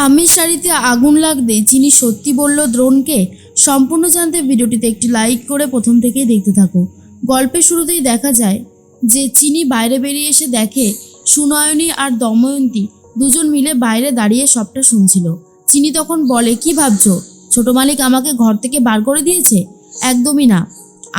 ঠাম্মির শাড়িতে আগুন লাগতে চিনি সত্যি বলল দ্রোণকে। সম্পূর্ণ জানতে ভিডিওটিতে একটি লাইক করে প্রথম থেকেই দেখতে থাকো। গল্পের শুরুতেই দেখা যায় যে চিনি বাইরে বেরিয়ে এসে দেখে সুনয়নী আর দময়ন্তী দুজন মিলে বাইরে দাঁড়িয়ে সবটা শুনছিল। চিনি তখন বলে, কি ভাবছো? ছোট মালিক আমাকে ঘর থেকে বার করে দিয়েছে? একদমই না,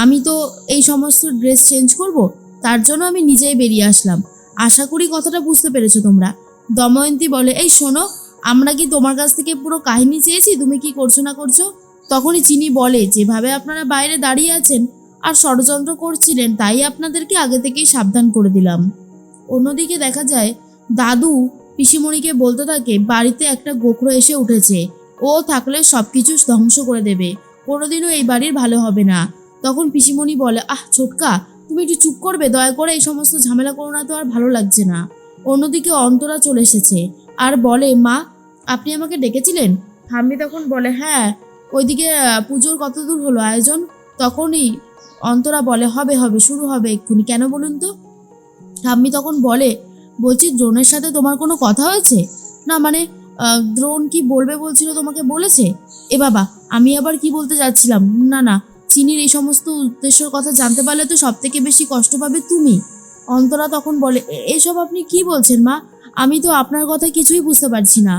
আমি তো এই সমস্ত ড্রেস চেঞ্জ করব, তার জন্য আমি নিজেই বেরিয়ে আসলাম। আশা করি কথাটা বুঝতে পেরেছো তোমরা। দময়ন্তী বলে, এই শোনো, আমরা কি তোমার কাছ থেকে পুরো কাহিনী চেয়েছি তুমি কি করছো না করছো? তখনই চিনি বলে, যেভাবে আপনারা বাইরে দাঁড়িয়ে আছেন আর ষড়যন্ত্র করছিলেন তাই আপনাদেরকে আগে থেকেই সাবধান করে দিলাম। অন্যদিকে দেখা যায় দাদু পিসিমণিকে বলতে থাকে, বাড়িতে একটা গোখরো এসে উঠেছে, ও থাকলে সব কিছু ধ্বংস করে দেবে, কোনোদিনও এই বাড়ির ভালো হবে না। তখন পিসিমণি বলে, আহ ছোটকা, তুমি একটু চুপ করবে দয়া করে, এই সমস্ত ঝামেলা করো না তো, আর ভালো লাগছে না। অন্যদিকে অন্তরা চলে এসেছে আর বলে, মা আপনি আমাকে ডেকেছিলেন? ঠাম্মি তখন বলে, হ্যাঁ, ওইদিকে পুজোর কত দূর হলো আয়োজন? তখনই অন্তরা বলে, হবে হবে, শুরু হবে এক্ষুনি, কেন বলুন তো? ঠাম্মি তখন বলছি দ্রোণের সাথে তোমার কোনো কথা হয়েছে? না মানে দ্রোণ কি বলবে বলছিল তোমাকে বলেছে? এ বাবা, আমি আবার কি বলতে যাচ্ছিলাম, না না, চিনির এই সমস্ত উদ্দেশ্যের কথা জানতে পারলে তো সব থেকে বেশি কষ্ট পাবে তুমি। অন্তরা তখন বলে, এসব আপনি কি বলছেন মা? আমি তো আপনার কথা কিছুই বুঝতে পারছি না।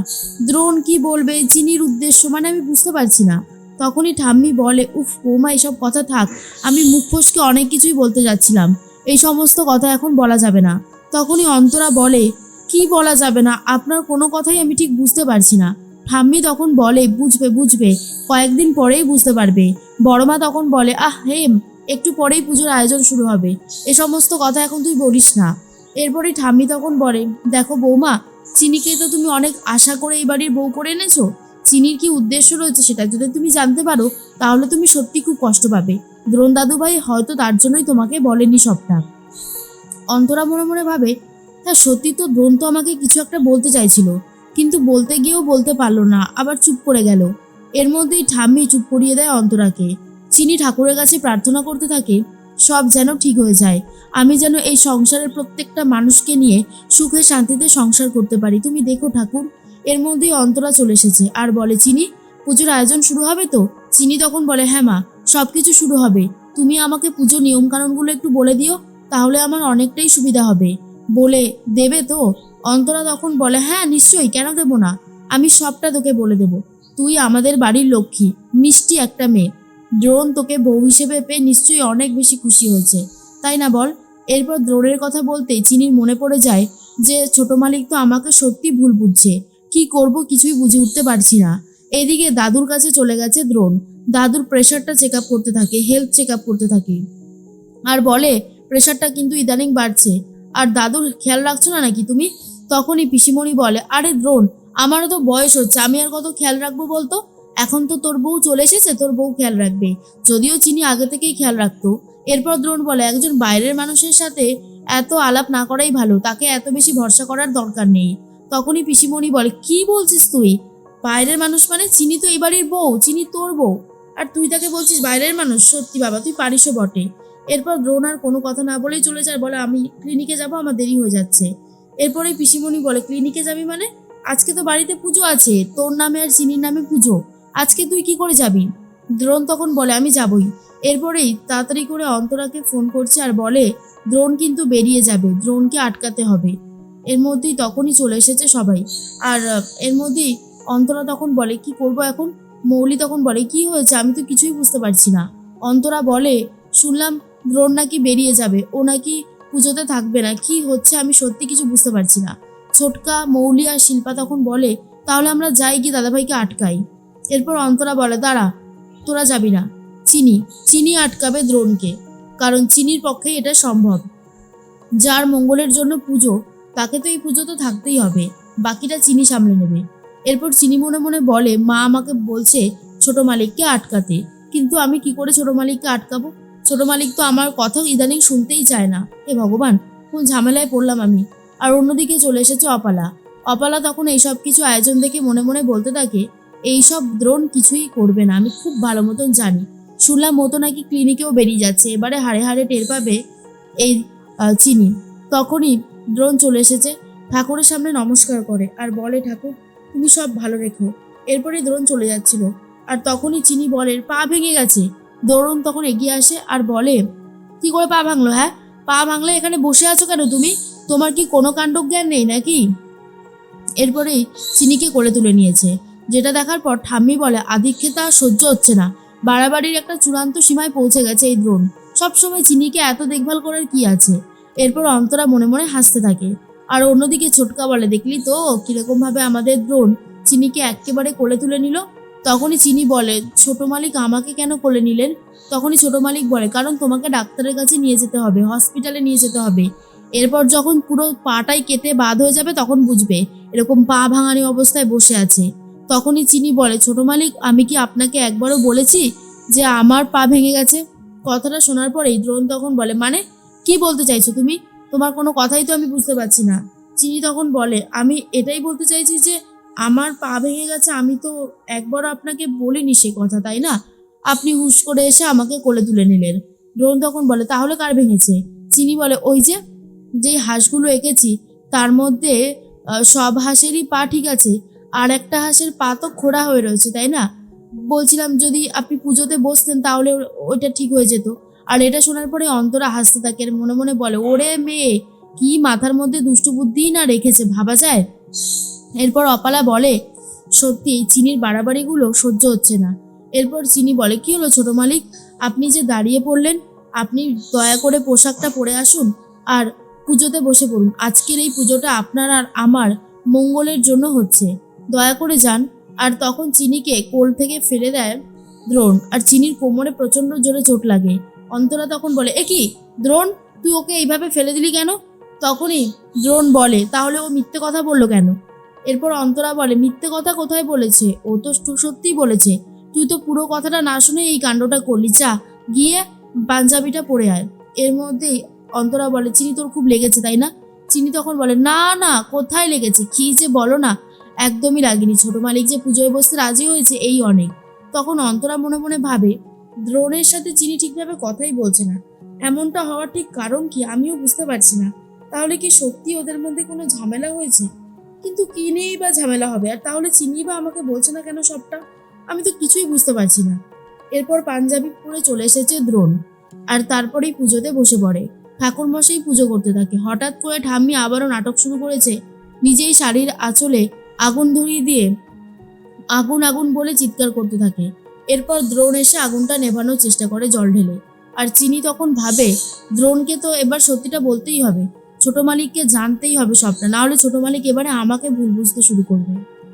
দ্রোণ কি বলবে, চিনির উদ্দেশ্য মানে আমি বুঝতে পারছি না। তখনই ঠাম্মি বলে, উফ বৌমা, এসব কথা থাক, আমি মুখ ফসকে অনেক কিছুই বলতে যাচ্ছিলাম, এই সমস্ত কথা এখন বলা যাবে না। তখনই অন্তরা বলে, কি বলা যাবে না? আপনার কোনো কথাই আমি ঠিক বুঝতে পারছি না। ঠাম্মি তখন বলে, বুঝবে বুঝবে, কয়েকদিন পরেই বুঝতে পারবে। বড়মা তখন বলে, আহ হেম, একটু পরেই পুজোর আয়োজন শুরু হবে, এ সমস্ত কথা এখন তুই বলিস না। এরপরেই ঠাম্মি তখন বলে, দেখো বৌমা, চিনিকে তো তুমি অনেক আশা করে এই বাড়ির বউ করে এনেছো। চিনির কি উদ্দেশ্য রয়েছে সেটা যদি তুমি জানতে পারো তাহলে তুমি সত্যি খুব কষ্ট পাবে। দ্রোণ দাদুভাই হয়তো তার জন্যই তোমাকে বলেনি সবটা। অন্তরা মনে মনে ভাবে, হ্যাঁ সত্যি তো, দ্রোণ তো আমাকে কিছু একটা বলতে চাইছিল, কিন্তু বলতে গিয়েও বলতে পারলো না, আবার চুপ করে গেল। এর মধ্যেই ঠাম্মি চুপ করিয়ে দেয় অন্তরাকে। চিনি ঠাকুরের কাছে প্রার্থনা করতে থাকে, সব যেন ঠিক হয়ে যায়, আমি যেন এই সংসারের প্রত্যেকটা মানুষকে নিয়ে সুখে শান্তিতে সংসার করতে পারি, তুমি দেখো ঠাকুর। এর মধ্যেই অন্তরা চলে এসেছে আর বলে, চিনি পুজোর আয়োজন শুরু হবে তো? চিনি তখন বলে, হ্যাঁ মা, সব কিছু শুরু হবে, তুমি আমাকে পুজোর নিয়মকানুনগুলো একটু বলে দিও, তাহলে আমার অনেকটাই সুবিধা হবে। বলে দেবে তো? অন্তরা তখন বলে, হ্যাঁ নিশ্চয়ই, কেন দেবো না, আমি সবটা তোকে বলে দেব। তুই আমাদের বাড়ির লক্ষ্মী, মিষ্টি একটা মেয়ে, দ্রোণ তোকে বউ হিসেবে পেয়ে নিশ্চয়ই অনেক বেশি খুশি হয়েছে, তাই না বল? এরপর দ্রোণের কথা বলতেই চিনির মনে পড়ে যায় যে ছোট মালিক তো আমাকে সত্যি ভুল বুঝছে, কি করব কিছুই বুঝে উঠতে পারছি না। এদিকে দাদুর কাছে চলে গেছে দ্রোণ। দাদুর প্রেশারটা চেক আপ করতে থাকে, হেলথ চেক আপ করতে থাকে, আর বলে, প্রেশারটা কিন্তু ইদানিং বাড়ছে, আর দাদুর খেয়াল রাখছো না নাকি তুমি? তখনই পিসিমণি বলে, আরে দ্রোণ, আমারও তো বয়স হচ্ছে, আমি আর কত খেয়াল রাখবো বলতো? এখন তো তোর বউ চলে এসেছে, তোর বউ খেয়াল রাখবে। যদিও চিনি আগে থেকেই খেয়াল রাখতো। এরপর দ্রোণ বলে, একজন বাইরের মানুষের সাথে এত আলাপ না করাই ভালো, তাকে এত বেশি ভরসা করার দরকার নেই। তখনই পিসিমণি বলে, কি বলছিস তুই? বাইরের মানুষ মানে চিনি তো এই বাড়ির বউ, চিনি তোর বউ, আর তুই তাকে বলছিস বাইরের মানুষ? সত্যি বাবা, তুই পারিসও বটে। এরপর দ্রোণ আর কোনো কথা না বলেই চলে যায়, বলে, আমি ক্লিনিকে যাব, আমার দেরি হয়ে যাচ্ছে। এরপরে পিসিমণি বলে, ক্লিনিকে যাবি মানে? আজকে তো বাড়িতে পুজো আছে, তোর নামে আর চিনির নামে পুজো, আজকে তুই কি করে যাবি? দ্রোণ তখন বলে, আমি যাবই। এরপরেই তাড়াতাড়ি করে অন্তরাকে ফোন করছে আর বলে, দ্রোণ কিন্তু বেরিয়ে যাবে, দ্রোণকে আটকাতে হবে। এর মধ্যেই তখনই চলে এসেছে সবাই। আর এর মধ্যেই অন্তরা তখন বলে, কি করব এখন? মৌলি তখন বলে, কি হয়েছে, আমি তো কিছুই বুঝতে পারছি না। অন্তরা বলে, শুনলাম দ্রোণ নাকি বেরিয়ে যাবে, ও নাকি পুজোতে থাকবে না, কি হচ্ছে আমি সত্যি কিছু বুঝতে পারছি না। ছোটকা, মৌলি আর শিল্পা তখন বলে, তাহলে আমরা যাই কি দাদাভাইকে আটকাই। এরপর অন্তরা বলে, দাঁড়া, তোরা যাবি না, চিনি চিনি আটকাবে দ্রোণকে, কারণ চিনির পক্ষেই এটা সম্ভব। যার মঙ্গলের জন্য পুজো, তাকে তো এই পুজো তো থাকতেই হবে, বাকিটা চিনি সামলে নেবে। এরপর চিনি মনে মনে বলে, মা আমাকে বলছে ছোট মালিককে আটকাতে, কিন্তু আমি কি করে ছোট মালিককে আটকাবো? ছোট মালিক তো আমার কথা ইদানিং শুনতেই চায় না। এ ভগবান, কোন ঝামেলায় পড়লাম আমি। আর অন্যদিকে চলে এসেছে অপালা। অপালা তখন এইসব কিছু আয়োজন দেখে মনে মনে বলতে থাকে, এইসব দ্রোণ কিছুই করবে না, আমি খুব ভালো মতন জানি। শুনলাম মতো নাকি ক্লিনিকেও বেরিয়ে যাচ্ছে, এবারে হাড়ে হাড়ে টের পাবে এই চিনি। তখনই দ্রোণ চলে এসেছে, ঠাকুরের সামনে নমস্কার করে আর বলে, ঠাকুর তুমি সব ভালো রেখো। এরপরে দ্রোণ চলে যাচ্ছিল, আর তখনই চিনি বলে পা ভেঙে গেছে। দ্রোণ তখন এগিয়ে আসে আর বলে, কি করে পা ভাঙলো? হ্যাঁ, পা ভাঙলে এখানে বসে আছো কেন তুমি? তোমার কি কোনো কাণ্ডজ্ঞান নেই নাকি? এরপরেই চিনিকে কোলে তুলে নিয়েছে, যেটা দেখার পর ঠাম্মি বলে, আদিক্ষেতা সহ্য হচ্ছে না, বাড়াবাড়ির একটা চূড়ান্ত সীমায় পৌঁছে গেছে এই দ্রোণ। সবসময় চিনিকে এত দেখভাল করার কি আছে? এরপর অন্তরা মনে মনে হাসতে থাকে। আর অন্যদিকে ছোটকা বলে, দেখলি তো কিরকম ভাবে আমাদের দ্রোণ চিনিকে একেবারে কোলে তুলে নিল। তখনই চিনি বলে, ছোট মালিক আমাকে কেন কোলে নিলেন? তখনই ছোট মালিক বলে, কারণ তোমাকে ডাক্তারের কাছে নিয়ে যেতে হবে, হসপিটালে নিয়ে যেতে হবে। এরপর যখন পুরো পাটাই কেটে বাদ হয়ে যাবে তখন বুঝবে এরকম পা ভাঙানি অবস্থায় বসে আছে। তখনই চিনি বলে, ছোট মালিক আমি কি আপনাকে একবারও বলেছি যে আমার পা ভেঙে গেছে? কথাটা শোনার পরেই দ্রোণ তখন বলে, মানে কি বলতে চাইছো তুমি? তোমার কোনো কথাই তো আমি বুঝতে পারছি না। চিনি তখন বলে, আমি এটাই বলতে চাইছি যে আমার পা ভেঙে গেছে, আমি তো একবারও আপনাকে বলিনি সে কথা, তাই না? আপনি হুশ করে এসে আমাকে কোলে তুলে নিলেন। দ্রোণ তখন বলে, তাহলে কার ভেঙেছে? চিনি বলে, ওই যে যেই হাঁসগুলো এঁকেছি তার মধ্যে সব হাঁসেরই পা ঠিক আছে, আর একটা হাঁসের পা তো খোড়া হয়ে রয়েছে, তাই না? বলছিলাম যদি আপনি পুজোতে বসতেন তাহলে ওইটা ঠিক হয়ে যেত। আর এটা শোনার পরে অন্তরা হাসতে থাকে, আর মনে মনে বলে, ওরে মেয়ে, কি মাথার মধ্যে দুষ্টু বুদ্ধিই না রেখেছে, ভাবা যায়। এরপর অপালা বলে, সত্যি চিনির বাড়াবাড়িগুলো সহ্য হচ্ছে না। এরপর চিনি বলে, কি হলো ছোট মালিক, আপনি যে দাঁড়িয়ে পড়লেন? আপনি দয়া করে পোশাকটা পরে আসুন আর পুজোতে বসে পড়ুন। আজকের এই পুজোটা আপনার আর আমার মঙ্গলের জন্য হচ্ছে, দয়া করে যান। আর তখন চিনিকে কোল থেকে ফেলে দেয় দ্রোণ, আর চিনির কোমরে প্রচণ্ড জোরে চোট লাগে। অন্তরা তখন বলে, এ কি দ্রোণ, তুই ওকে এইভাবে ফেলে দিলি কেন? তখনই দ্রোণ বলে, তাহলে ও মিথ্যে কথা বললো কেন? এরপর অন্তরা বলে, মিথ্যে কথা কোথায় বলেছে, ও তো সত্যিই বলেছে। তুই তো পুরো কথাটা না শুনে এই কাণ্ডটা করলি, যা গিয়ে পাঞ্জাবিটা পরে আয়। এর মধ্যেই অন্তরা বলে, চিনি তোর খুব লেগেছে তাই না? চিনি তখন বলে, না না, কোথায় লেগেছে, কি যে বলো না, একদমই লাগেনি। ছোট মালিক যে পুজোয় বসতে রাজি হয়েছে এই অনেক। তখন অন্তরা মনে মনে ভাবে, দ্রোণের সাথে চিনি ঠিকভাবে কথাই বলছে না, এমনটা হওয়ার ঠিক কারণ কি আমিও বুঝতে পারছি না। তাহলে কি সত্যি ওদের মধ্যে কোনো ঝামেলা হয়েছে? কিন্তু কি নিয়েই বা ঝামেলা হবে? আর তাহলে চিনি বা আমাকে বলছে না কেন সবটা? আমি তো কিছুই বুঝতে পারছি না। এরপর পাঞ্জাবি পরে চলে এসেছে দ্রোণ, আর তারপরেই পুজোতে বসে পড়ে। ঠাকুরমশাই পুজো করতে থাকে। হঠাৎ করে ঠাম্মি আবারও নাটক শুরু করেছে, নিজেই শাড়ির আঁচলে আগুন ধরিয়ে দিয়ে আগুন আগুন বলে চিৎকার করতে থাকে। এরপর দ্রোণ এসে আগুনটা নেভানোর চেষ্টা করে জল ঢেলে। আর চিনি তখন ভাবে, দ্রোণকে তো এবার সত্যিটা বলতেই হবে, ছোট মালিককে জানতেই হবে সবটা, না হলে ছোট মালিক এবারে আমাকে ভুল বুঝতে শুরু করবে।